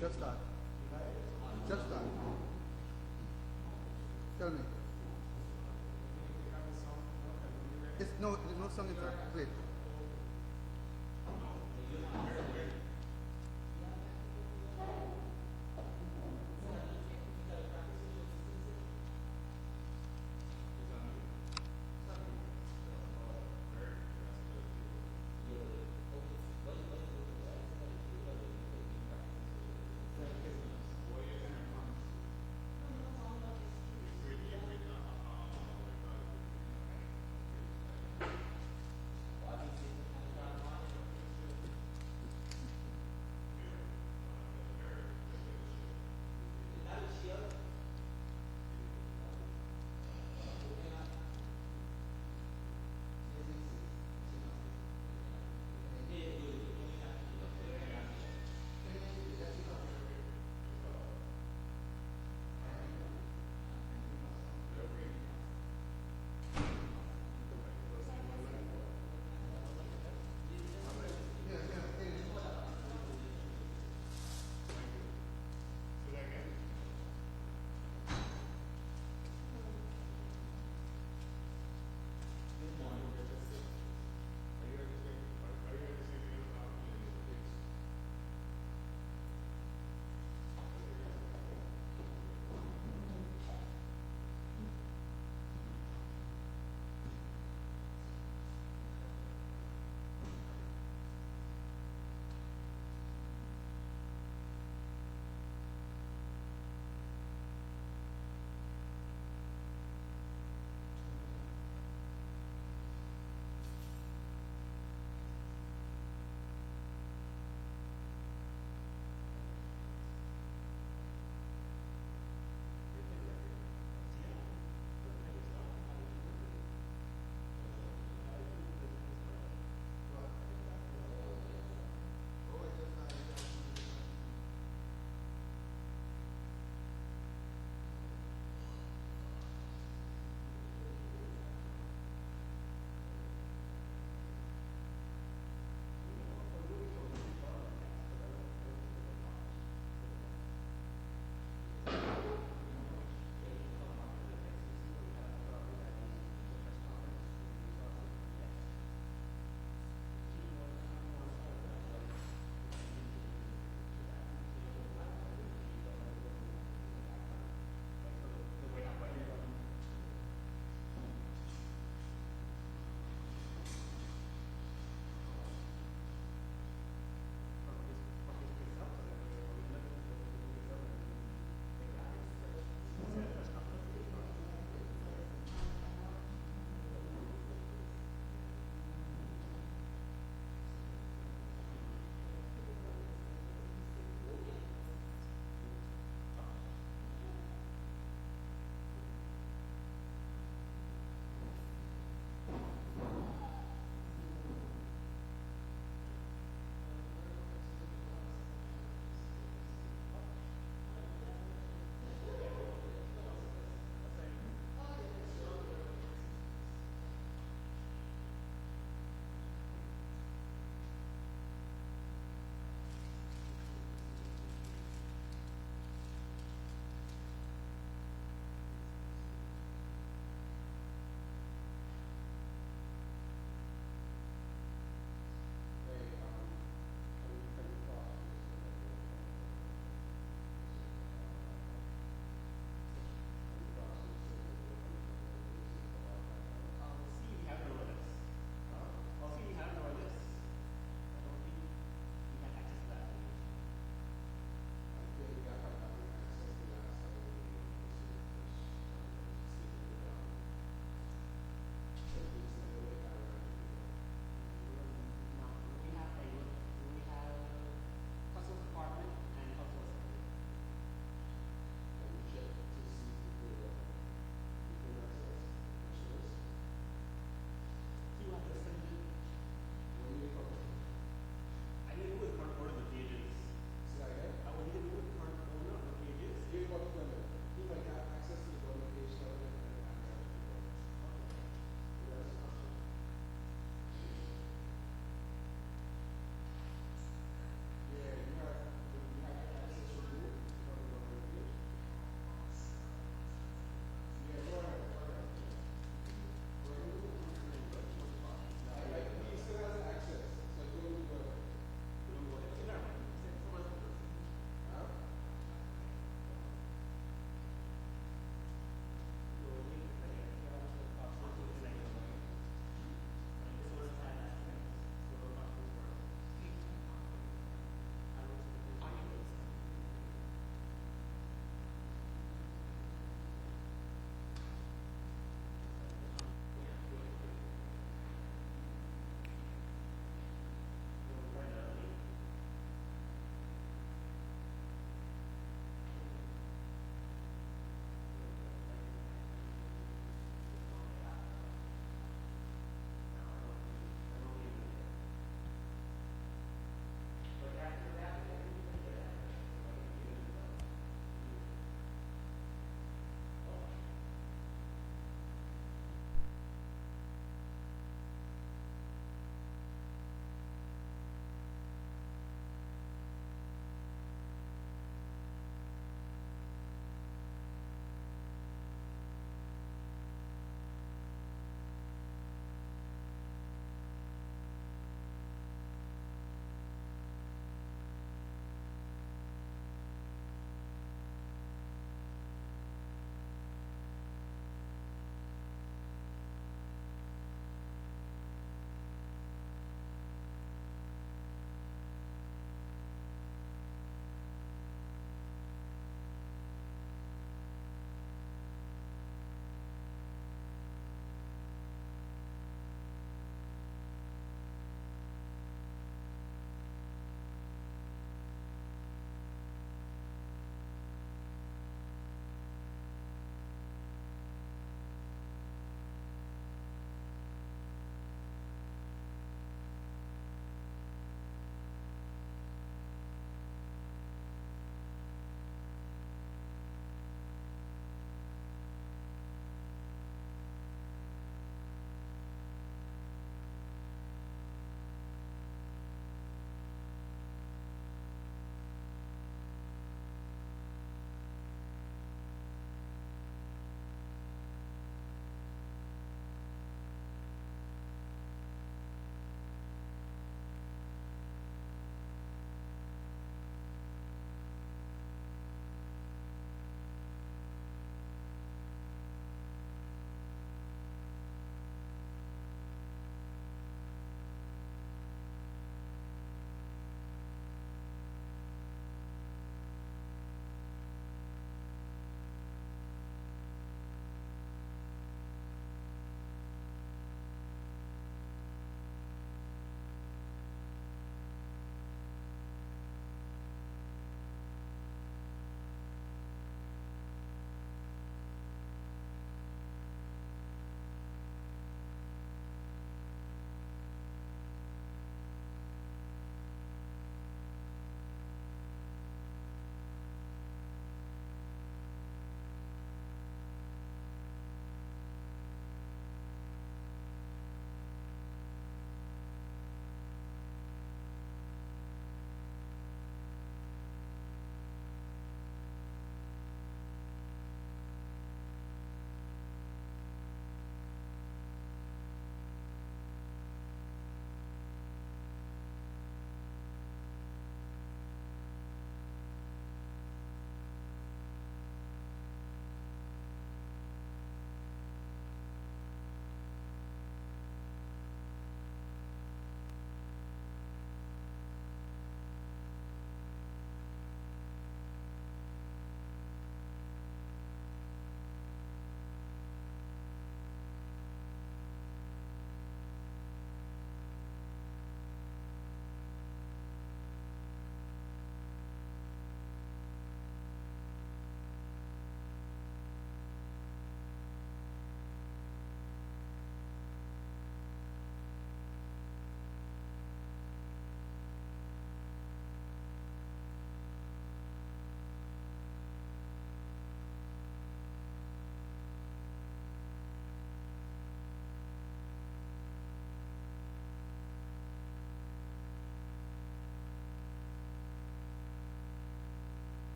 Just start. Just start. Tell me. It's no, there's no song inside. Wait.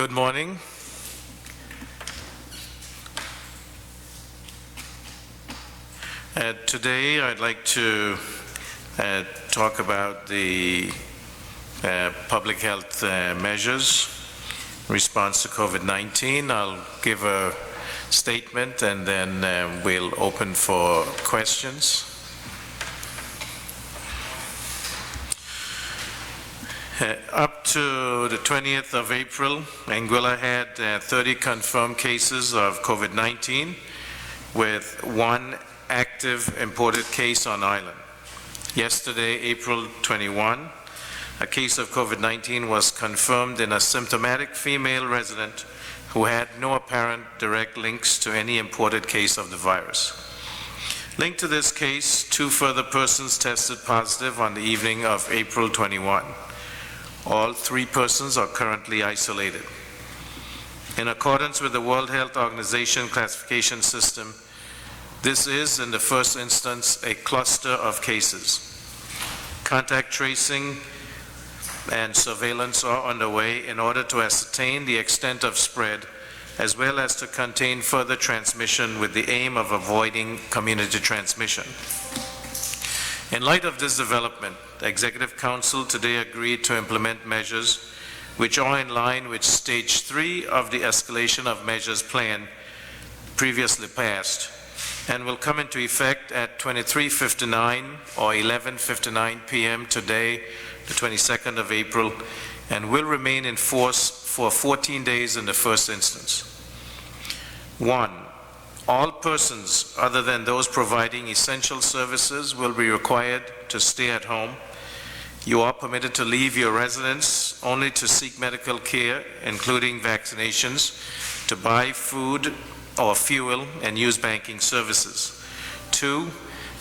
Good morning. Today I'd like to talk about the public health measures in response to COVID-19. I'll give a statement and then we'll open for questions. Up to the 20th of April, Anguilla had 30 confirmed cases of COVID-19 with 1 active imported case on island. Yesterday, April 21, a case of COVID-19 was confirmed in a symptomatic female resident who had no apparent direct links to any imported case of the virus. Linked to this case, 2 further persons tested positive on the evening of April 21. All 3 persons are currently isolated. In accordance with the World Health Organization classification system, this is, in the first instance, a cluster of cases. Contact tracing and surveillance are underway in order to ascertain the extent of spread, as well as to contain further transmission with the aim of avoiding community transmission. In light of this development, the Executive Council today agreed to implement measures which are in line with Stage 3 of the escalation of measures plan previously passed and will come into effect at 23:59 or 11:59 p.m. today, the 22nd of April, and will remain in force for 14 days in the first instance. 1. All persons other than those providing essential services will be required to stay at home. You are permitted to leave your residence only to seek medical care, including vaccinations, to buy food or fuel, and use banking services. 2.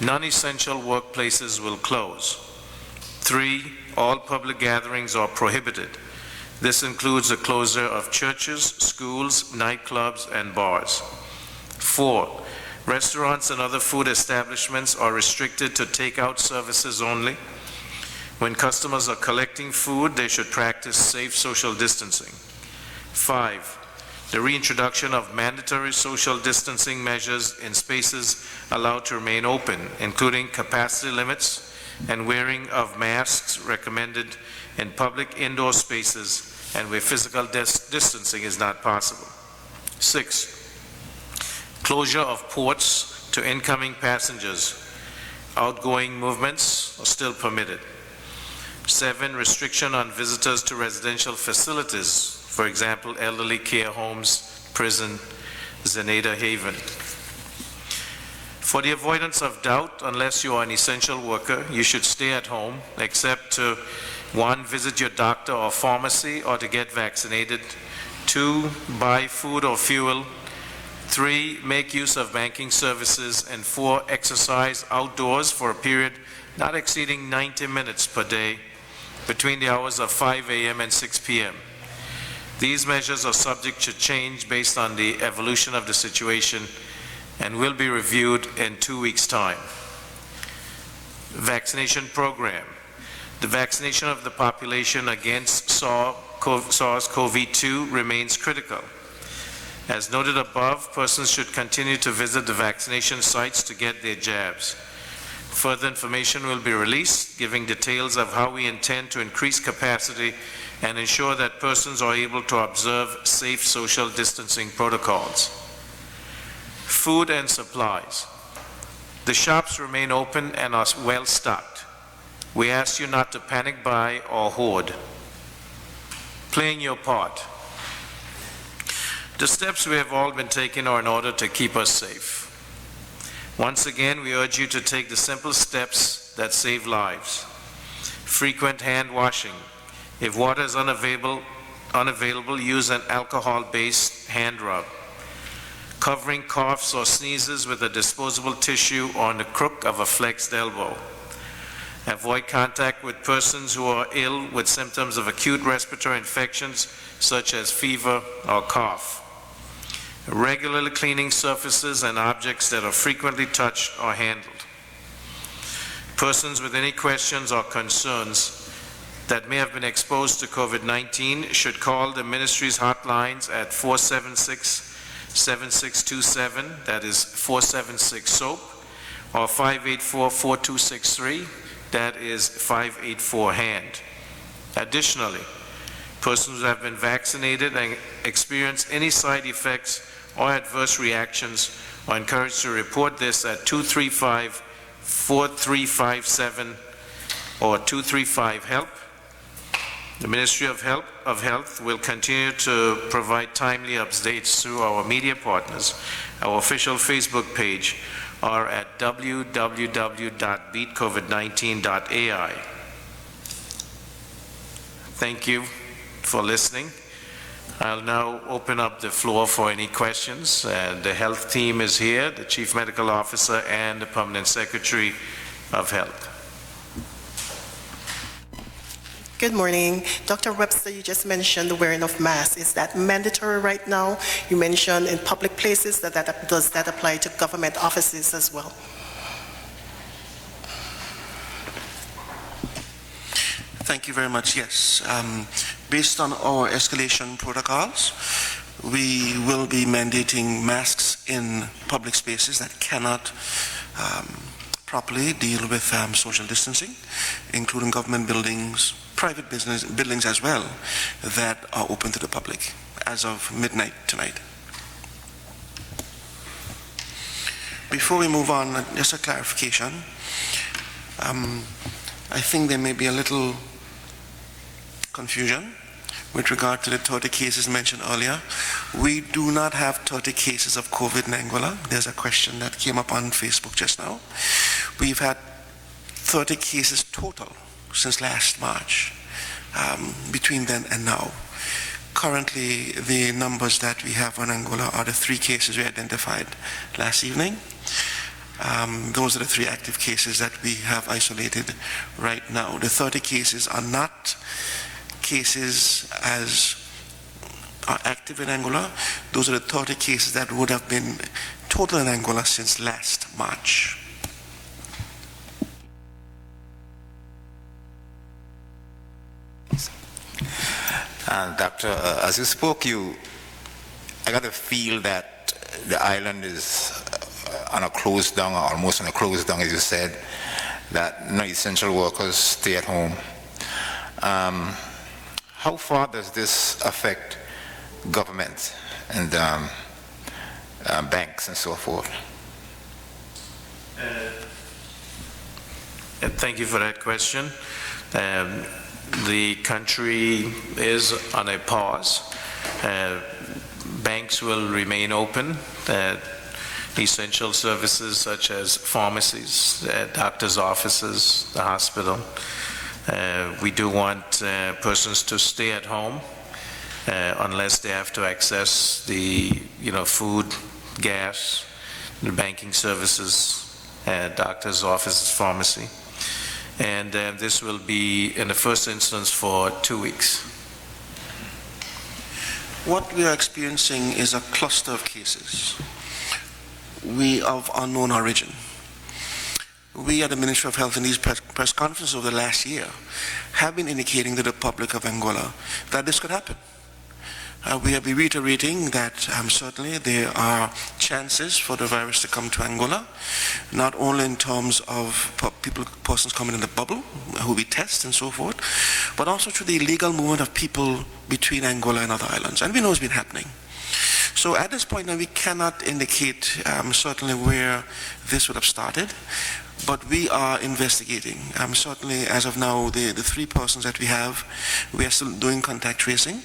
Non-essential workplaces will close. 3. All public gatherings are prohibited. This includes the closure of churches, schools, nightclubs, and bars. 4. Restaurants and other food establishments are restricted to takeout services only. When customers are collecting food, they should practice safe social distancing. 5. The reintroduction of mandatory social distancing measures in spaces allowed to remain open, including capacity limits and wearing of masks recommended in public indoor spaces and where physical distancing is not possible. 6. Closure of ports to incoming passengers. Outgoing movements are still permitted. 7. Restriction on visitors to residential facilities, for example, elderly care homes, prison, Zenada Haven. For the avoidance of doubt, unless you are an essential worker, you should stay at home, except to 1. Visit your doctor or pharmacy or to get vaccinated. 2. Buy food or fuel. 3. Make use of banking services. And 4. Exercise outdoors for a period not exceeding 90 minutes per day between the hours of 5 a.m. and 6 p.m. These measures are subject to change based on the evolution of the situation and will be reviewed in 2 weeks' time. Vaccination program. The vaccination of the population against SARS-CoV-2 remains critical. As noted above, persons should continue to visit the vaccination sites to get their jabs. Further information will be released, giving details of how we intend to increase capacity and ensure that persons are able to observe safe social distancing protocols. Food and supplies. The shops remain open and are well stocked. We ask you not to panic buy or hoard. Playing your part. The steps we have all been taking are in order to keep us safe. Once again, we urge you to take the simple steps that save lives. Frequent hand washing. If water is unavailable, use an alcohol-based hand rub. Covering coughs or sneezes with a disposable tissue on the crook of a flexed elbow. Avoid contact with persons who are ill with symptoms of acute respiratory infections such as fever or cough. Regularly cleaning surfaces and objects that are frequently touched or handled. Persons with any questions or concerns that may have been exposed to COVID-19 should call the ministry's hotlines at 476-7627, that is 476-SOAP, or 584-4263, that is 584-HAND. Additionally, persons who have been vaccinated and experience any side effects or adverse reactions are encouraged to report this at 235-4357 or 235-HELP. The Ministry of Health will continue to provide timely updates through our media partners, our official Facebook page, or at www.beatcovid19.ai. Thank you for listening. I'll now open up the floor for any questions. The health team is here, the Chief Medical Officer and the Permanent Secretary of Health. Good morning. Dr. Webster, you just mentioned the wearing of masks. Is that mandatory right now? You mentioned in public places. Does that apply to government offices as well? Thank you very much. Yes. Based on our escalation protocols, we will be mandating masks in public spaces that cannot properly deal with social distancing, including government buildings, private business buildings as well, that are open to the public as of midnight tonight. Before we move on, just a clarification. I think there may be a little confusion with regard to the 30 cases mentioned earlier. We do not have 30 cases of COVID in Anguilla. There's a question that came up on Facebook just now. We've had 30 cases total since last March, between then and now. Currently, the numbers that we have on Anguilla are the 3 cases we identified last evening. Those are the 3 active cases that we have isolated right now. The 30 cases are not cases as are active in Anguilla. Those are the 30 cases that would have been total in Anguilla since last March. Doctor, as you spoke, I got a feel that the island is on a closed down, or almost on a closed down, as you said, that non-essential workers stay at home. How far does this affect government and banks and so forth? Thank you for that question. The country is on a pause. Banks will remain open. Essential services such as pharmacies, doctors' offices, the hospital. We do want persons to stay at home unless they have to access the food, gas, the banking services, doctor's offices, pharmacy. And this will be in the first instance for 2 weeks. What we are experiencing is a cluster of cases. We of unknown origin. We at the Ministry of Health in these press conferences over the last year have been indicating to the public of Anguilla that this could happen. We have been reiterating that certainly there are chances for the virus to come to Anguilla, not only in terms of persons coming in the bubble, who we test and so forth, but also through the illegal movement of people between Anguilla and other islands. And we know it's been happening. So at this point now, we cannot indicate certainly where this would have started, but we are investigating. Certainly, as of now, the 3 persons that we are still doing contact tracing,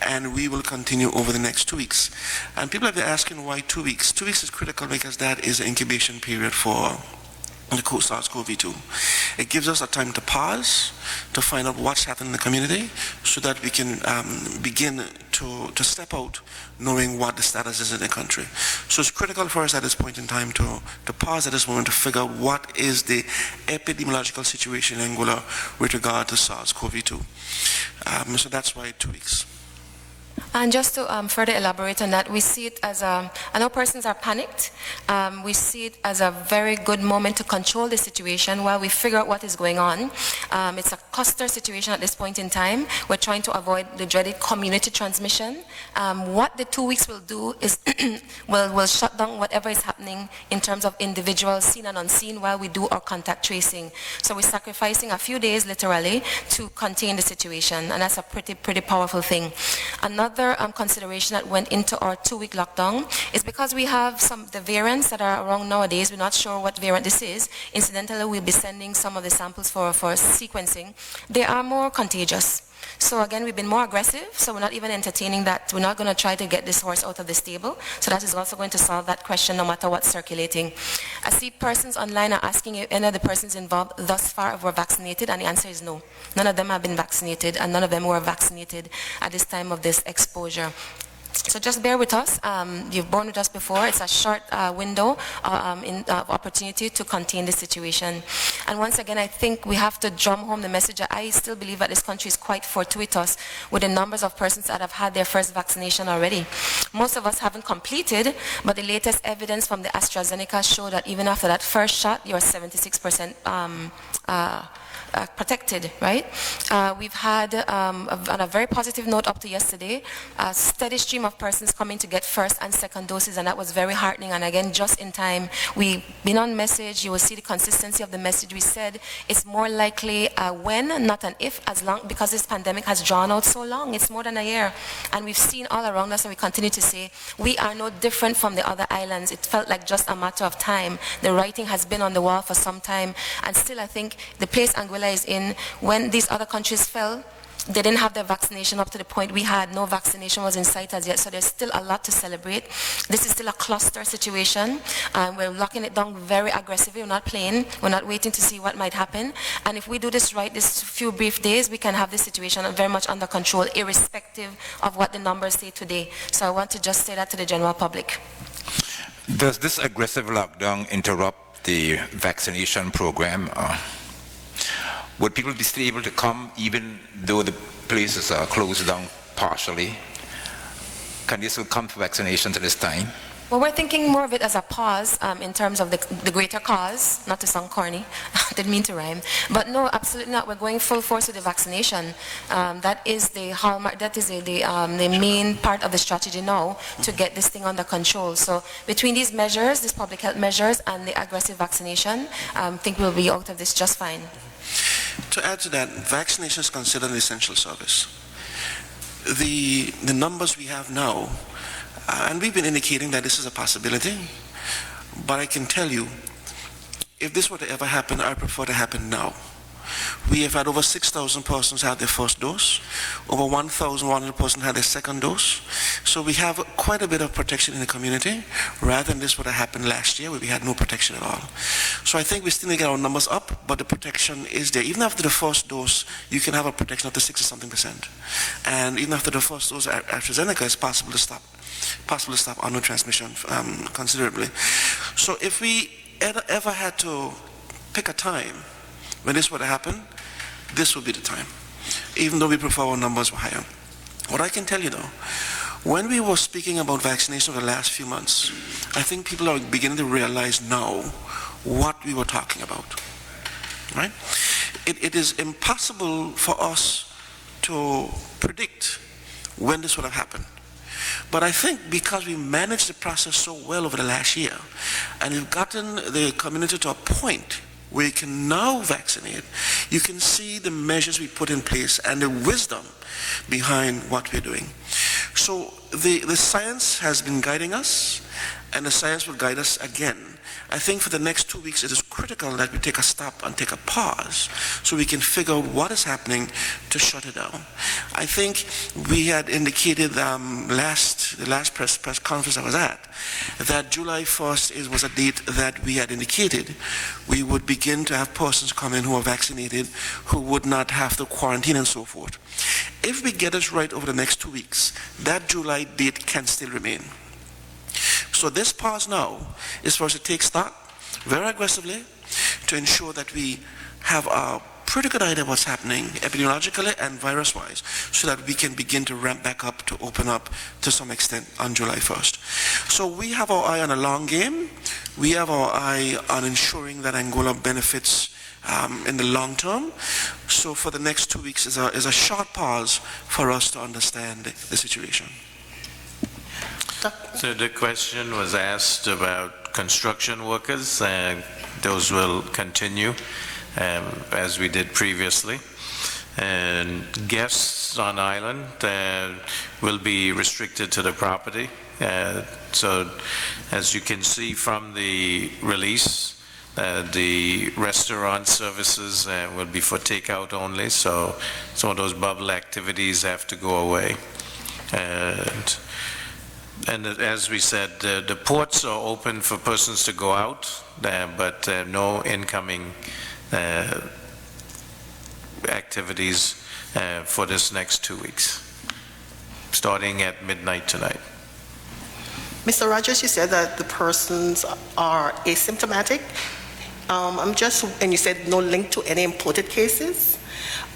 and we will continue over the next 2 weeks. And people have been asking why 2 weeks. 2 weeks is critical because that is an incubation period for the SARS-CoV-2. It gives us a time to pause, to find out what's happening in the community, so that we can begin to step out knowing what the status is in the country. So it's critical for us at this point in time to pause at this moment to figure out what is the epidemiological situation in Anguilla with regard to SARS-CoV-2. So that's why 2 weeks. And just to further elaborate on that, we see it as I know persons are panicked. We see it as a very good moment to control the situation while we figure out what is going on. It's a cluster situation at this point in time. We're trying to avoid the dreaded community transmission. What the 2 weeks will do is will shut down whatever is happening in terms of individuals seen and unseen while we do our contact tracing. So we're sacrificing a few days literally to contain the situation, and that's a pretty powerful thing. Another consideration that went into our 2-week lockdown is because we have the variants that are around nowadays. We're not sure what variant this is. Incidentally, we'll be sending some of the samples for sequencing. They are more contagious. So again, we've been more aggressive, so we're not even entertaining that. We're not going to try to get this horse out of the stable. So that is also going to solve that question no matter what's circulating. I see persons online are asking if any of the persons involved thus far were vaccinated, and the answer is no. None of them have been vaccinated, and none of them were vaccinated at this time of this exposure. So just bear with us. You've borne with us before. It's a short window of opportunity to contain the situation. And once again, I think we have to drum home the message that I still believe that this country is quite fortuitous with the numbers of persons that have had their first vaccination already. Most of us haven't completed, but the latest evidence from the AstraZeneca show that even after that first shot, you're 76% protected, right? We've had, on a very positive note up to yesterday, a steady stream of persons coming to get first and second doses, and that was very heartening. And again, just in time, we've been on message. You will see the consistency of the message. We said it's more likely a when, not an if, because this pandemic has drawn out so long. It's more than a year. And we've seen all around us, and we continue to say, we are no different from the other islands. It felt like just a matter of time. The writing has been on the wall for some time, and still I think the place Anguilla is in, when these other countries fell, they didn't have their vaccination up to the point we had. No vaccination was in sight as yet, so there's still a lot to celebrate. This is still a cluster situation. We're locking it down very aggressively. We're not playing. We're not waiting to see what might happen. And if we do this right, this few brief days, we can have this situation very much under control, irrespective of what the numbers say today. So I want to just say that to the general public. Does this aggressive lockdown interrupt the vaccination program? Would people be still able to come even though the places are closed down partially? Can they still come for vaccinations at this time? Well, we're thinking more of it as a pause in terms of the greater cause, not to sound corny, didn't mean to rhyme, but no, absolutely not. We're going full force with the vaccination. That is the hallmark, that is the main part of the strategy now to get this thing under control. So between these measures, these public health measures and the aggressive vaccination, I think we'll be out of this just fine. To add to that, vaccination is considered an essential service. The numbers we have now, and we've been indicating that this is a possibility, but I can tell you, if this were to ever happen, I prefer to happen now. We have had over 6,000 persons have their first dose, over 1,100 persons had their second dose. So we have quite a bit of protection in the community, rather than this would have happened last year where we had no protection at all. So I think we still need to get our numbers up, but the protection is there. Even after the first dose, you can have a protection up to 60-something%. And even after the first dose of AstraZeneca, it's possible to stop unknown transmission considerably. So if we ever had to pick a time when this would happen, this would be the time, even though we prefer our numbers were higher. What I can tell you though, when we were speaking about vaccination over the last few months, I think people are beginning to realize now what we were talking about, right? It is impossible for us to predict when this would have happened. But I think because we managed the process so well over the last year, and we've gotten the community to a point where you can now vaccinate, you can see the measures we put in place and the wisdom behind what we're doing. So the science has been guiding us, and the science will guide us again. I think for the next 2 weeks it is critical that we take a stop and take a pause so we can figure out what is happening to shut it down. I think we had indicated the last press conference I was at, that July 1st was a date that we had indicated we would begin to have persons come in who are vaccinated, who would not have to quarantine and so forth. If we get it right over the next 2 weeks, that July date can still remain. So this pause now is for us to take stock very aggressively to ensure that we have a pretty good idea what's happening epidemiologically and virus-wise, so that we can begin to ramp back up to open up to some extent on July 1st. So we have our eye on a long game. We have our eye on ensuring that Anguilla benefits in the long term. So for the next 2 weeks is a short pause for us to understand the situation. So the question was asked about construction workers. Those will continue as we did previously. And guests on island will be restricted to the property. So as you can see from the release, the restaurant services will be for takeout only, so some of those bubble activities have to go away. And as we said, the ports are open for persons to go out, but no incoming activities for this next 2 weeks, starting at midnight tonight. Mr. Rogers, you said that the persons are asymptomatic. And you said no link to any imported cases.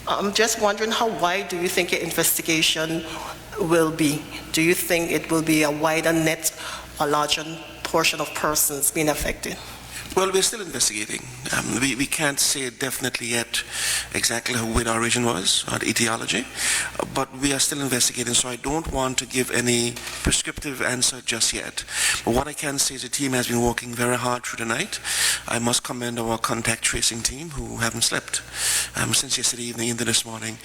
I'm just wondering how wide do you think your investigation will be? Do you think it will be a wider net, a larger portion of persons being affected? Well, we're still investigating. We can't say definitely yet exactly where the origin was or the etiology, but we are still investigating, so I don't want to give any prescriptive answer just yet. But what I can say is the team has been working very hard through the night. I must commend our contact tracing team who haven't slept since yesterday evening into this morning,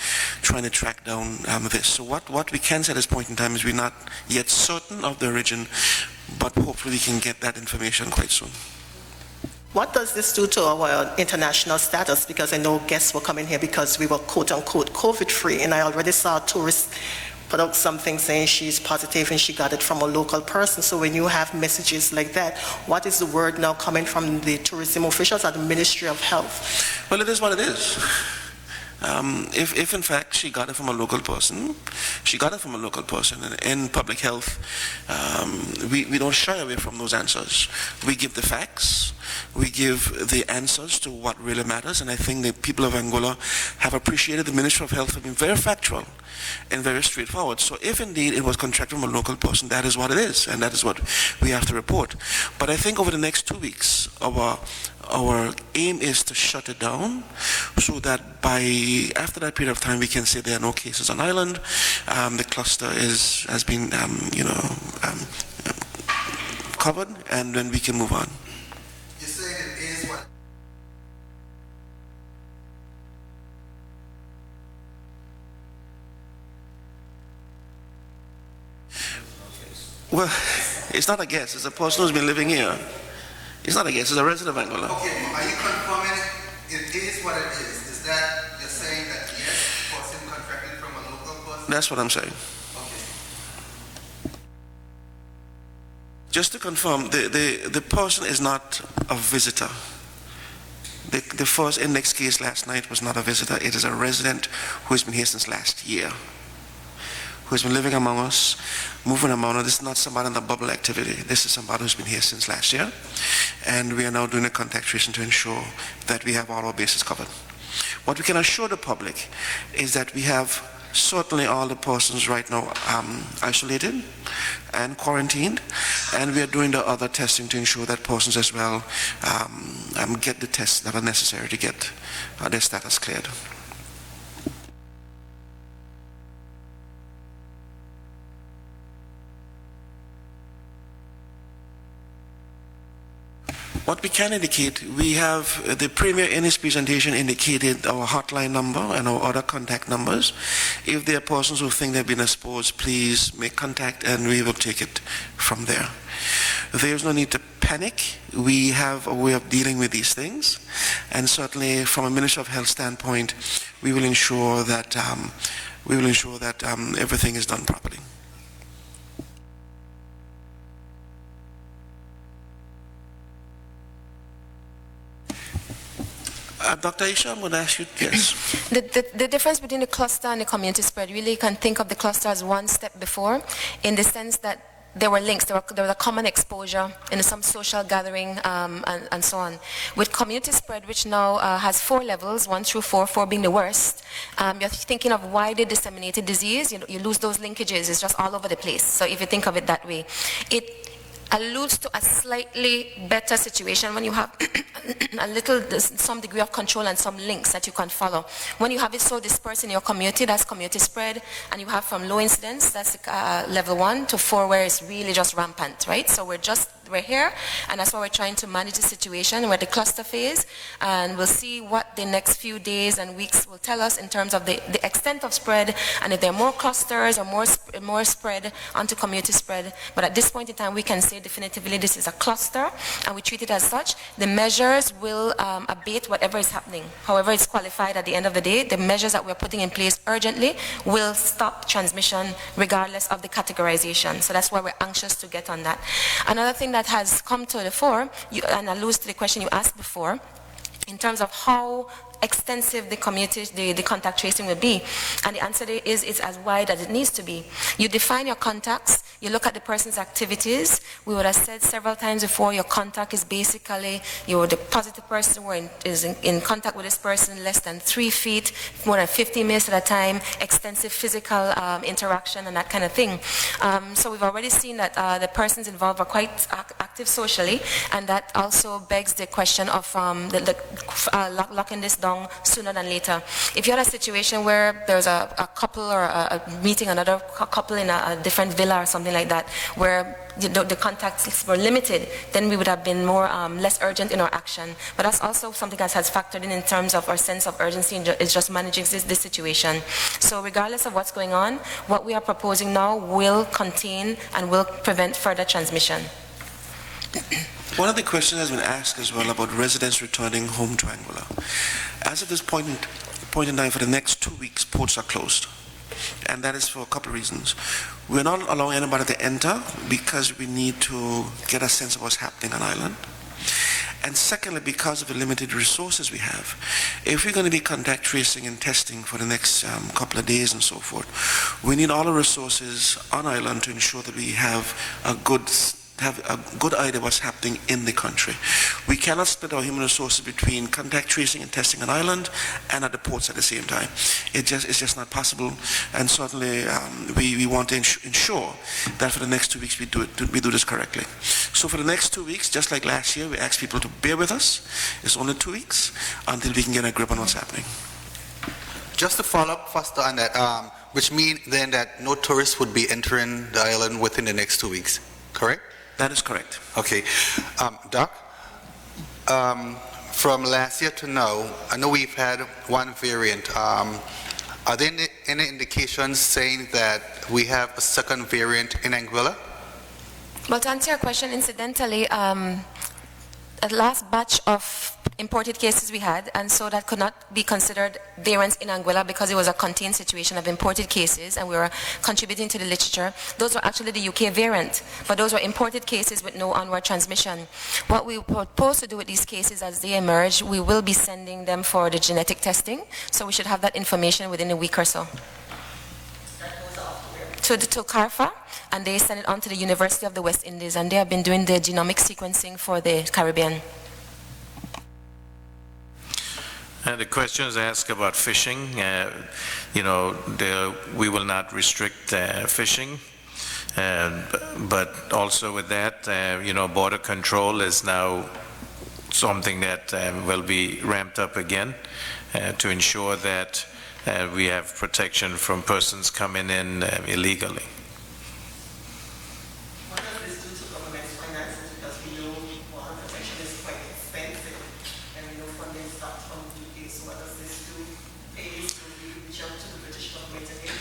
trying to track down this. So what we can say at this point in time is we're not yet certain of the origin, but hopefully we can get that information quite soon. What does this do to our international status? Because I know guests were coming here because we were quote-unquote COVID-free, and I already saw tourists put out something saying she's positive and she got it from a local person. So when you have messages like that, what is the word now coming from the tourism officials at the Ministry of Health? Well, it is what it is. If in fact she got it from a local person, she got it from a local person. And in public health, we don't shy away from those answers. We give the facts, we give the answers to what really matters, and I think the people of Anguilla have appreciated the Ministry of Health for being very factual and very straightforward. So if indeed it was contracted from a local person, that is what it is, and that is what we have to report. But I think over the next 2 weeks, our aim is to shut it down so that after that period of time we can say there are no cases on island. The cluster has been covered, and then we can move on. You're saying it is what? Well, it's not a guess. It's a person who's been living here. It's not a guess. It's a resident of Anguilla. Okay, are you confirming it is what it is? Is that you're saying that yes, person contracted from a local person? That's what I'm saying. Okay. Just to confirm, the person is not a visitor. The first index case last night was not a visitor. It is a resident who has been here since last year, who has been living among us, moving among us. This is not somebody in the bubble activity. This is somebody who's been here since last year. And we are now doing a contact tracing to ensure that we have all our bases covered. What we can assure the public is that we have certainly all the persons right now isolated and quarantined, and we are doing the other testing to ensure that persons as well get the tests that are necessary to get their status cleared. What we can indicate, we have the Premier in his presentation indicated our hotline number and our other contact numbers. If there are persons who think they've been exposed, please make contact and we will take it from there. There's no need to panic. We have a way of dealing with these things, and certainly from a Ministry of Health standpoint, we will ensure that everything is done properly. Dr. Aisha, I'm going to ask you, yes. The difference between the cluster and the community spread, really you can think of the cluster as one step before, in the sense that there were links, there was a common exposure in some social gathering and so on. With community spread, which now has 4 levels, 1 through 4, 4 being the worst, you're thinking of widely disseminated disease, you lose those linkages, it's just all over the place. So if you think of it that way, it alludes to a slightly better situation when you have some degree of control and some links that you can follow. When you have it so dispersed in your community, that's community spread, and you have from low incidence, that's level 1, to 4 where it's really just rampant, right? So we're here, and that's why we're trying to manage the situation. We're at the cluster phase, and we'll see what the next few days and weeks will tell us in terms of the extent of spread, and if there are more clusters or more spread onto community spread. But at this point in time, we can say definitively this is a cluster, and we treat it as such. The measures will abate whatever is happening. However it's qualified at the end of the day, the measures that we're putting in place urgently will stop transmission regardless of the categorization. So that's why we're anxious to get on that. Another thing that has come to the fore, and alludes to the question you asked before, in terms of how extensive the community, the contact tracing will be. And the answer is it's as wide as it needs to be. You define your contacts, you look at the person's activities. We would have said several times before, your contact is basically the positive person who is in contact with this person less than 3 feet, more than 50 minutes at a time, extensive physical interaction and that kind of thing. So we've already seen that the persons involved are quite active socially, and that also begs the question of locking this down sooner than later. If you had a situation where there's a couple or a meeting another couple in a different villa or something like that, where the contacts were limited, then we would have been more less urgent in our action. But that's also something that has factored in terms of our sense of urgency is just managing this situation. So regardless of what's going on, what we are proposing now will contain and will prevent further transmission. One of the questions has been asked as well about residents returning home to Anguilla. As of this point in time, for the next 2 weeks, ports are closed. And that is for a couple of reasons. We're not allowing anybody to enter because we need to get a sense of what's happening on island. And secondly, because of the limited resources we have, if we're going to be contact tracing and testing for the next couple of days and so forth, we need all the resources on island to ensure that we have a good idea of what's happening in the country. We cannot split our human resources between contact tracing and testing on island and at the ports at the same time. It's just not possible, and certainly we want to ensure that for the next 2 weeks we do this correctly. So for the next 2 weeks, just like last year, we ask people to bear with us. It's only 2 weeks until we can get a grip on what's happening. Just to follow up faster on that, which means then that no tourists would be entering the island within the next 2 weeks, correct? That is correct. Okay. Doc, from last year to now, I know we've had one variant. Are there any indications saying that we have a second variant in Anguilla? Well, to answer your question, incidentally, a last batch of imported cases we had, and so that could not be considered variants in Anguilla because it was a contained situation of imported cases, and we were contributing to the literature. Those were actually the UK variant, but those were imported cases with no onward transmission. What we propose to do with these cases as they emerge, we will be sending them for the genetic testing, so we should have that information within a week or so. To CARFA, and they send it on to the University of the West Indies, and they have been doing the genomic sequencing for the Caribbean. The questions asked about fishing. We will not restrict fishing, but also with that, border control is now something that will be ramped up again to ensure that we have protection from persons coming in illegally. What does this do to government's finances? Because we know border protection is quite expensive, and we know funding stops from the UK. So what does this do? Will we reach out to the British government again?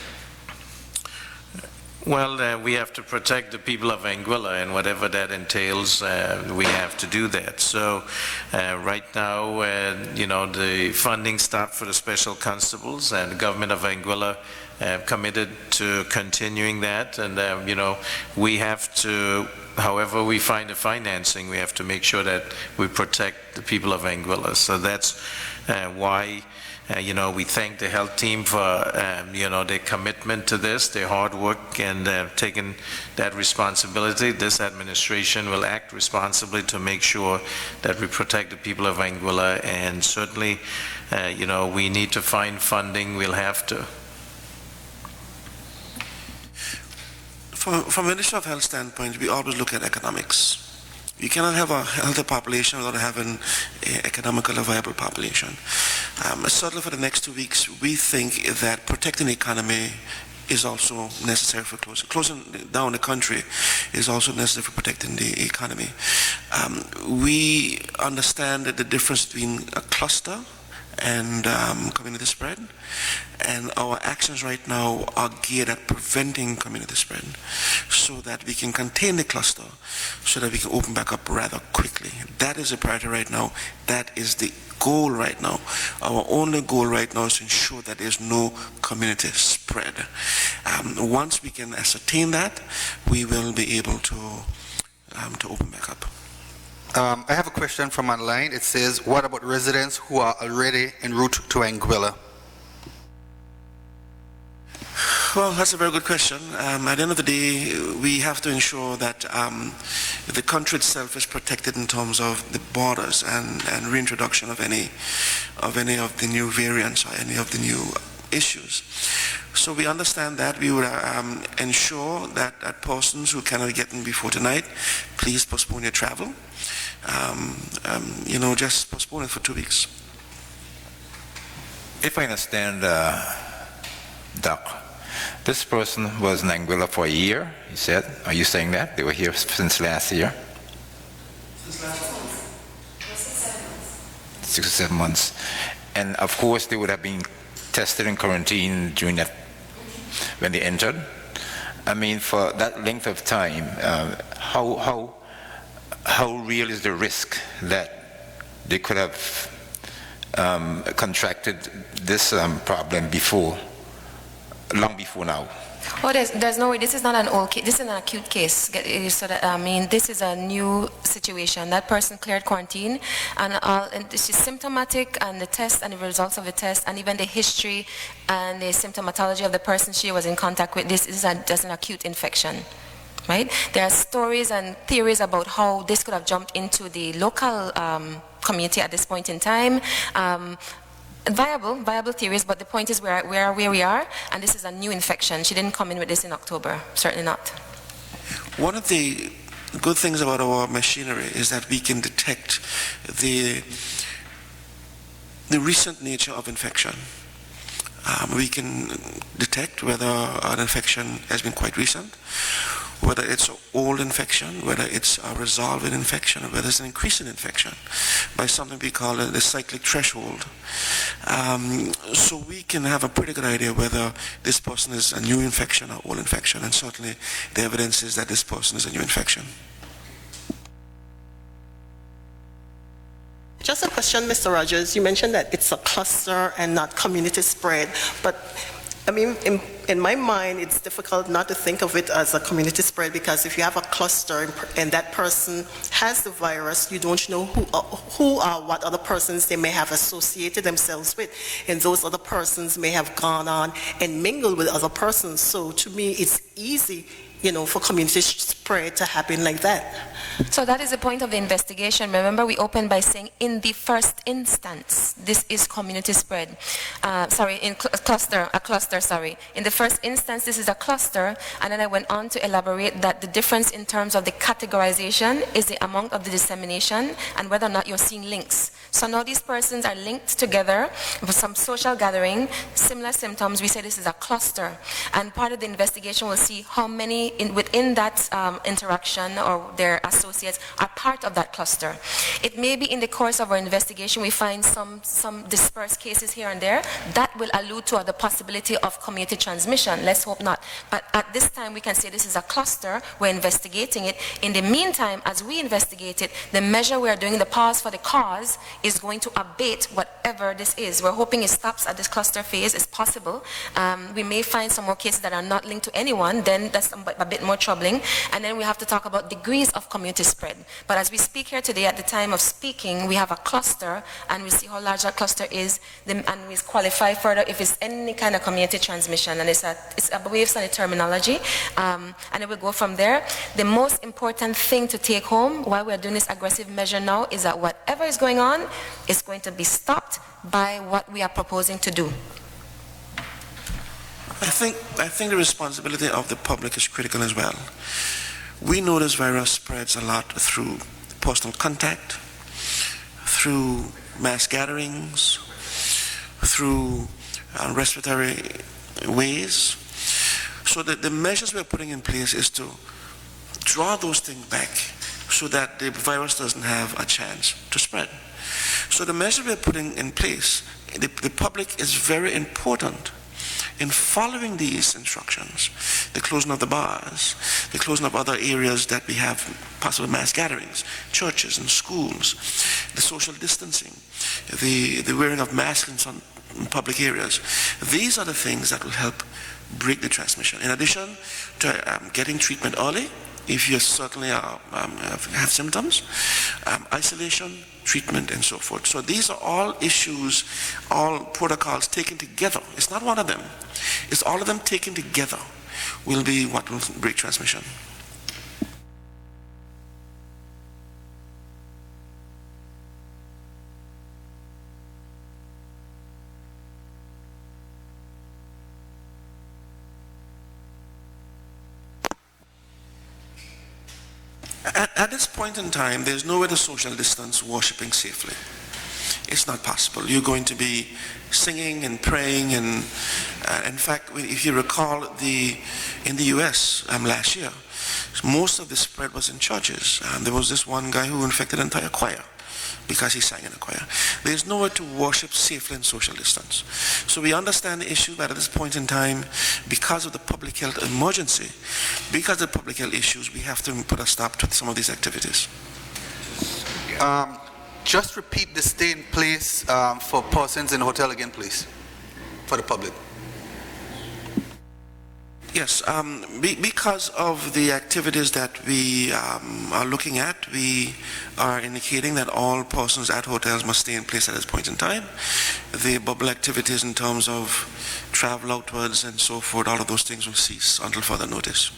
Well, we have to protect the people of Anguilla, and whatever that entails, we have to do that. So right now, the funding stopped for the special constables, and the government of Anguilla committed to continuing that. And, we have to, however we find the financing, we have to make sure that we protect the people of Anguilla. So that's why We thank the health team for, their commitment to this, their hard work, and taking that responsibility. This administration will act responsibly to make sure that we protect the people of Anguilla, and certainly, we need to find funding. We'll have to. From a Ministry of Health standpoint, we always look at economics. You cannot have a healthy population without having an economically viable population. Certainly for the next 2 weeks, we think that protecting the economy is also necessary for closing down the country is also necessary for protecting the economy. We understand that the difference between a cluster and community spread, and our actions right now are geared at preventing community spread so that we can contain the cluster, so that we can open back up rather quickly. That is a priority right now. That is the goal right now. Our only goal right now is to ensure that there's no community spread. Once we can ascertain that, we will be able to open back up. I have a question from online. It says, what about residents who are already en route to Anguilla? Well, that's a very good question. At the end of the day, we have to ensure that the country itself is protected in terms of the borders and reintroduction of any of the new variants or any of the new issues. So we understand that. We would ensure that persons who cannot get in before tonight, please postpone your travel. Just postpone it for 2 weeks. If I understand, Doc, this person was in Anguilla for a year, you said. Are you saying that? They were here since last year? Since last month. 6 or 7 months. And of course, they would have been tested and quarantined during that, when they entered. I mean, for that length of time, how real is the risk that they could have contracted this problem before, long before now? Oh, there's no way. This is not an old case. This is an acute case. So that, this is a new situation. That person cleared quarantine, and she's symptomatic, and the test and the results of the test, and even the history and the symptomatology of the person she was in contact with, this is just an acute infection. Right? There are stories and theories about how this could have jumped into the local community at this point in time. Viable theories, but the point is we are where we are, and this is a new infection. She didn't come in with this in October, certainly not. One of the good things about our machinery is that we can detect the recent nature of infection. We can detect whether an infection has been quite recent, whether it's an old infection, whether it's a resolving infection, or whether it's an increasing infection, by something we call the cyclic threshold. So we can have a pretty good idea whether this person is a new infection or old infection, and certainly the evidence is that this person is a new infection. Just a question, Mr. Rogers. You mentioned that it's a cluster and not community spread, but I mean, in my mind, it's difficult not to think of it as a community spread, because if you have a cluster and that person has the virus, you don't know who or what other persons they may have associated themselves with, and those other persons may have gone on and mingled with other persons. So to me, it's easy, for community spread to happen like that. So that is the point of the investigation. Remember, we opened by saying in the first instance, this is community spread. A cluster, sorry. In the first instance, this is a cluster, and then I went on to elaborate that the difference in terms of the categorization is the amount of the dissemination and whether or not you're seeing links. So now these persons are linked together with some social gathering, similar symptoms. We say this is a cluster, and part of the investigation will see how many within that interaction or their associates are part of that cluster. It may be in the course of our investigation we find some dispersed cases here and there that will allude to the possibility of community transmission. Let's hope not. But at this time we can say this is a cluster. We're investigating it. In the meantime, as we investigate it, the measure we are doing, the pause for the cause, is going to abate whatever this is. We're hoping it stops at this cluster phase. It's possible. We may find some more cases that are not linked to anyone, then that's a bit more troubling. And then we have to talk about degrees of community spread. But as we speak here today, at the time of speaking, we have a cluster, and we see how large that cluster is, and we qualify further if it's any kind of community transmission, and it's waves on the terminology, and then we go from there. The most important thing to take home while we're doing this aggressive measure now is that whatever is going on is going to be stopped by what we are proposing to do. I think the responsibility of the public is critical as well. We know this virus spreads a lot through personal contact, through mass gatherings, through respiratory ways. So that the measures we're putting in place is to draw those things back so that the virus doesn't have a chance to spread. So the measures we're putting in place, the public is very important in following these instructions, the closing of the bars, the closing of other areas that we have possible mass gatherings, churches and schools, the social distancing, the wearing of masks in some public areas. These are the things that will help break the transmission. In addition to getting treatment early, if you certainly have symptoms, isolation, treatment, and so forth. So these are all issues, all protocols taken together. It's not one of them. It's all of them taken together will be what will break transmission. At this point in time, there's no way to social distance worshiping safely. It's not possible. You're going to be singing and praying, and in fact, if you recall, in the US last year, most of the spread was in churches. There was this one guy who infected an entire choir because he sang in a choir. There's nowhere to worship safely in social distance. So we understand the issue, but at this point in time, because of the public health emergency, because of the public health issues, we have to put a stop to some of these activities. Just repeat the stay in place for persons in the hotel again, please, for the public. Yes, because of the activities that we are looking at, we are indicating that all persons at hotels must stay in place at this point in time. The bubble activities in terms of travel outwards and so forth, all of those things will cease until further notice.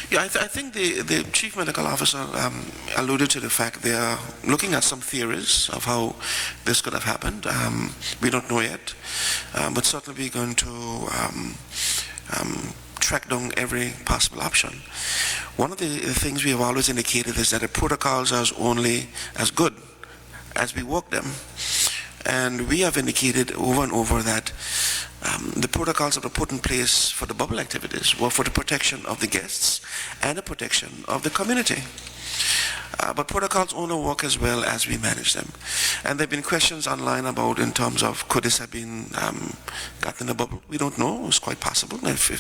Yeah, I think the Chief Medical Officer alluded to the fact they are looking at some theories of how this could have happened. We don't know yet, but certainly we're going to track down every possible option. One of the things we have always indicated is that the protocols are only as good as we work them. And we have indicated over and over that the protocols that were put in place for the bubble activities were for the protection of the guests and the protection of the community. But protocols only work as well as we manage them. And there have been questions online about in terms of could this have been gotten in a bubble? We don't know. It's quite possible if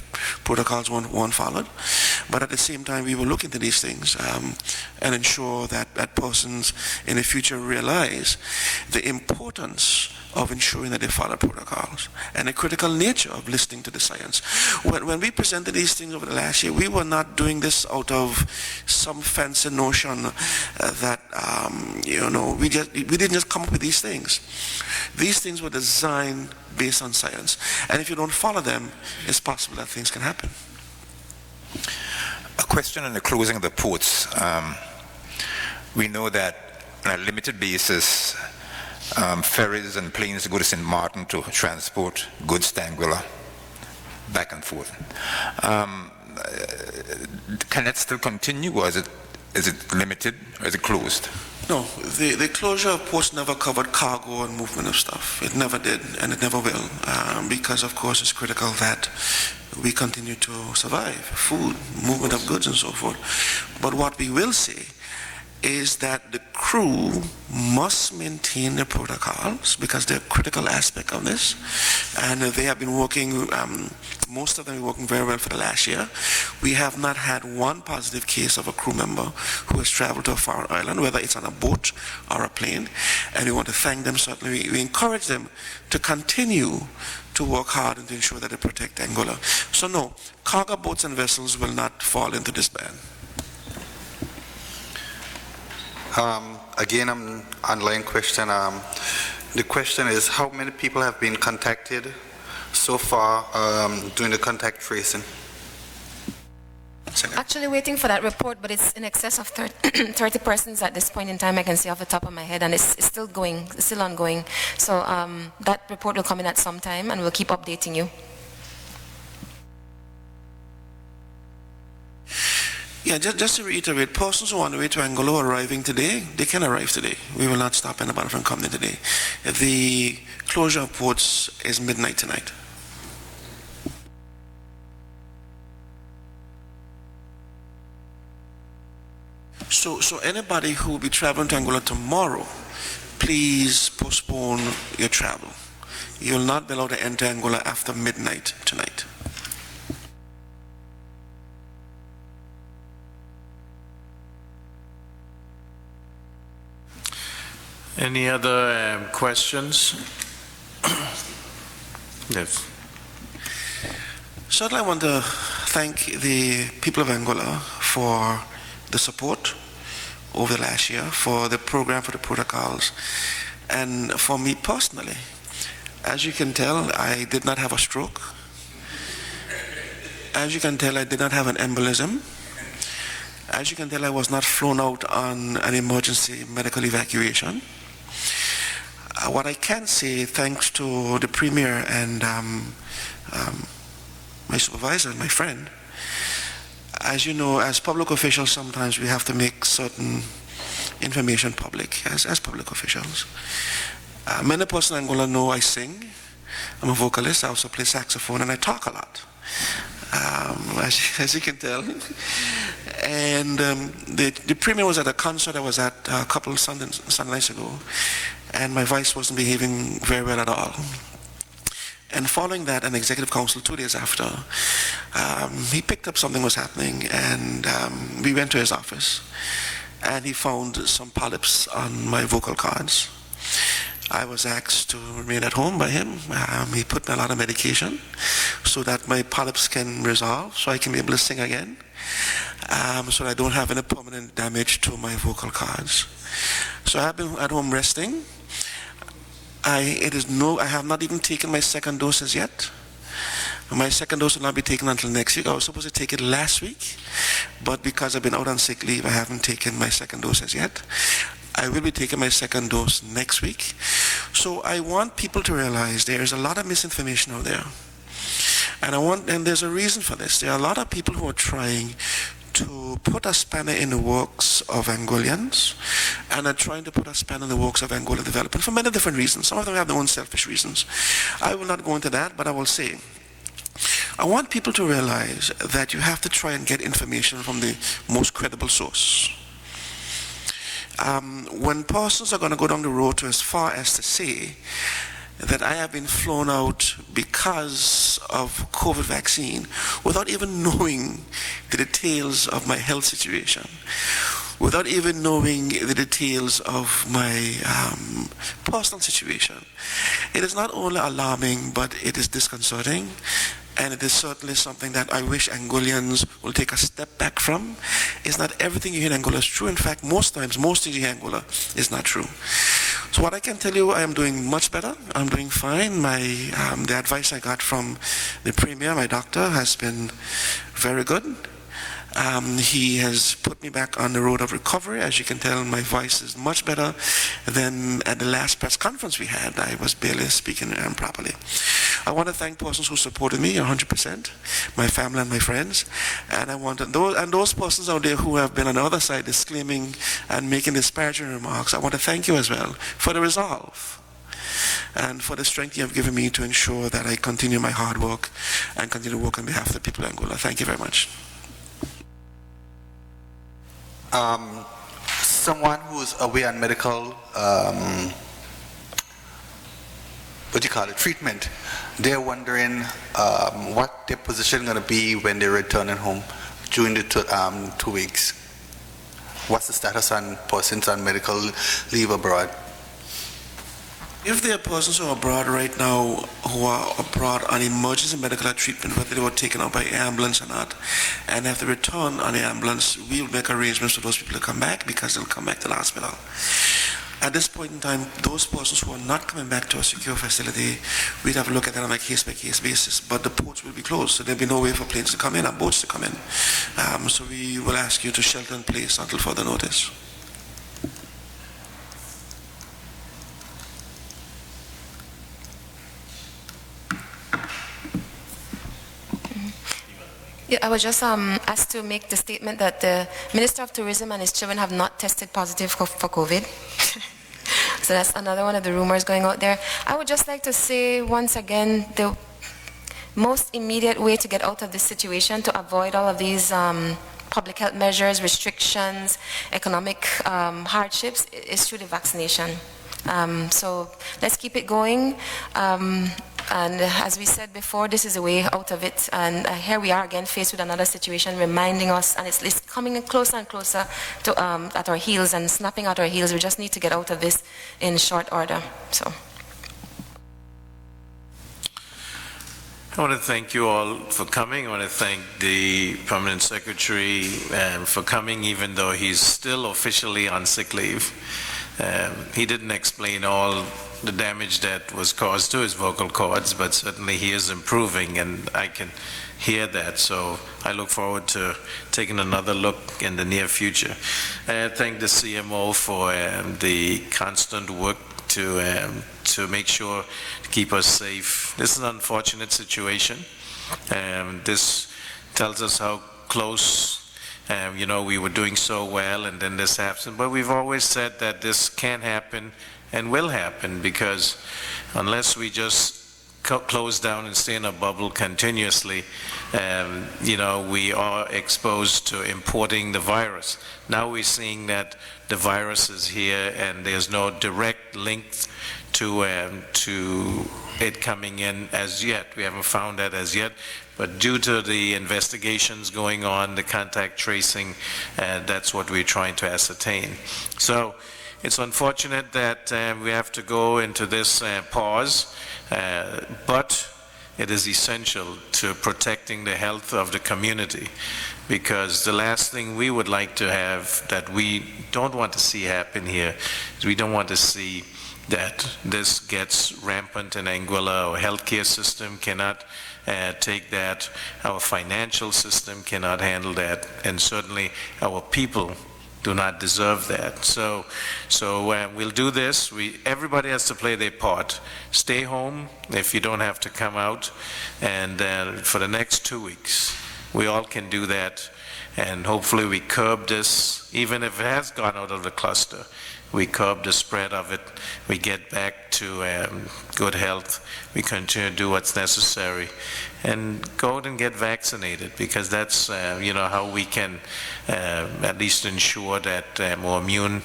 protocols weren't followed. But at the same time, we will look into these things and ensure that persons in the future realize the importance of ensuring that they follow protocols and the critical nature of listening to the science. When we presented these things over the last year, we were not doing this out of some fancy notion that, we didn't just come up with these things. These things were designed based on science. And if you don't follow them, it's possible that things can happen. A question on the closing of the ports. We know that on a limited basis, ferries and planes go to St. Martin to transport goods to Anguilla, back and forth. Can that still continue, or is it limited, or is it closed? No, the closure of ports never covered cargo and movement of stuff. It never did, and it never will, because of course it's critical that we continue to survive, food, movement of goods and so forth. But what we will say is that the crew must maintain the protocols because they're a critical aspect of this, and they have been working, most of them are working very well for the last year. We have not had one positive case of a crew member who has traveled to a foreign island, whether it's on a boat or a plane, and we want to thank them. Certainly we encourage them to continue to work hard and to ensure that they protect Anguilla. So no, cargo boats and vessels will not fall into this ban. Again, an online question. The question is, how many people have been contacted so far doing the contact tracing? Actually waiting for that report, but it's in excess of 30 persons at this point in time, I can see off the top of my head, and it's still going, it's still ongoing. So that report will come in at some time, and we'll keep updating you. Yeah, just to reiterate, persons who are on the way to Anguilla arriving today, they can arrive today. We will not stop anybody from coming today. The closure of ports is midnight tonight. So anybody who will be traveling to Anguilla tomorrow, please postpone your travel. You will not be allowed to enter Anguilla after midnight tonight. Any other questions? Yes. Certainly I want to thank the people of Anguilla for the support over the last year, for the program, for the protocols, and for me personally. As you can tell, I did not have a stroke. As you can tell, I did not have an embolism. As you can tell, I was not flown out on an emergency medical evacuation. What I can say, thanks to the Premier and my supervisor, my friend, as you know, as public officials, sometimes we have to make certain information public as public officials. Many persons in Anguilla know I sing. I'm a vocalist. I also play saxophone, and I talk a lot, as you can tell. And the Premier was at a concert I was at a couple of Sundays ago, and my voice wasn't behaving very well at all. And following that, an executive council 2 days after, he picked up something was happening, and we went to his office, and he found some polyps on my vocal cords. I was asked to remain at home by him. He put me a lot of medication so that my polyps can resolve, so I can be able to sing again, so that I don't have any permanent damage to my vocal cords. So I have been at home resting. I have not even taken my second dose as yet. My second dose will not be taken until next week. I was supposed to take it last week, but because I've been out on sick leave, I haven't taken my second dose as yet. I will be taking my second dose next week. So I want people to realize there is a lot of misinformation out there. And there's a reason for this. There are a lot of people who are trying to put a spanner in the works of Anguillians, and are trying to put a spanner in the works of Anguilla development for many different reasons. Some of them have their own selfish reasons. I will not go into that, but I will say, I want people to realize that you have to try and get information from the most credible source. When persons are going to go down the road to as far as to say that I have been flown out because of COVID vaccine without even knowing the details of my health situation, without even knowing the details of my personal situation, it is not only alarming, but it is disconcerting. And it is certainly something that I wish Anguillians will take a step back from. It's not everything you hear in Anguilla is true. In fact, most times, most things you hear in Anguilla is not true. So what I can tell you, I am doing much better. I'm doing fine. The advice I got from the Premier, my doctor, has been very good. He has put me back on the road of recovery. As you can tell, my voice is much better than at the last press conference we had. I was barely speaking properly. I want to thank persons who supported me 100%, my family and my friends, and I want to, those persons out there who have been on the other side disclaiming and making disparaging remarks. I want to thank you as well for the resolve and for the strength you have given me to ensure that I continue my hard work and continue to work on behalf of the people of Angola. Thank you very much. Someone who's away on medical, treatment, they're wondering what their position going to be when they're returning home during the 2 weeks. What's the status on persons on medical leave abroad? If there are persons who are abroad right now, who are abroad on emergency medical treatment, whether they were taken out by ambulance or not, and have to return on the ambulance, we will make arrangements for those people to come back because they'll come back to the hospital. At this point in time, those persons who are not coming back to a secure facility, we'd have to look at that on a case-by-case basis, but the ports will be closed, so there'll be no way for planes to come in or boats to come in. So we will ask you to shelter in place until further notice. Yeah, I was just asked to make the statement that the Minister of Tourism and his children have not tested positive for COVID. So that's another one of the rumors going out there. I would just like to say once again, the most immediate way to get out of this situation, to avoid all of these public health measures, restrictions, economic hardships, is through the vaccination. So let's keep it going. And as we said before, this is a way out of it. And here we are again faced with another situation reminding us, and it's coming closer and closer to at our heels and snapping at our heels. We just need to get out of this in short order. So. I want to thank you all for coming. I want to thank the Permanent Secretary for coming, even though he's still officially on sick leave. He didn't explain all the damage that was caused to his vocal cords, but certainly he is improving, and I can hear that. So I look forward to taking another look in the near future. I thank the CMO for the constant work to make sure to keep us safe. This is an unfortunate situation. This tells us how close we were doing so well, and then this happened. But we've always said that this can happen and will happen, because unless we just close down and stay in a bubble continuously, we are exposed to importing the virus. Now we're seeing that the virus is here, and there's no direct link to it coming in as yet. We haven't found that as yet. But due to the investigations going on, the contact tracing, that's what we're trying to ascertain. So it's unfortunate that we have to go into this pause, but it is essential to protecting the health of the community, because the last thing we would like to have, that we don't want to see happen here, is we don't want to see that this gets rampant in Anguilla. Our healthcare system cannot take that. Our financial system cannot handle that, and certainly our people do not deserve that. So we'll do this. Everybody has to play their part. Stay home if you don't have to come out, and for the next 2 weeks, we all can do that, and hopefully we curb this, even if it has gone out of the cluster. We curb the spread of it. We get back to good health. We continue to do what's necessary, and go out and get vaccinated, because that's how we can at least ensure that our immune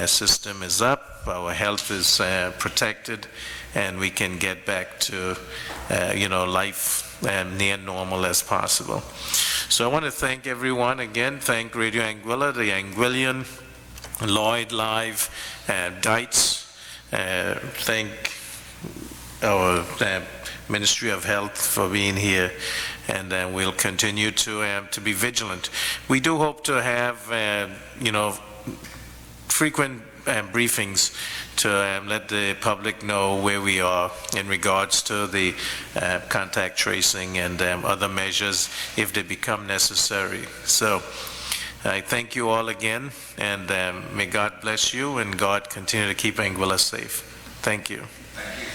system is up, our health is protected, and we can get back to life near normal as possible. So I want to thank everyone again. Thank Radio Anguilla, the Anguillian, Lloyd Live, Dites. Thank our Ministry of Health for being here, and we'll continue to be vigilant. We do hope to have frequent briefings to let the public know where we are in regards to the contact tracing and other measures if they become necessary. So I thank you all again, and may God bless you and God continue to keep Anguilla safe. Thank you. Thank you.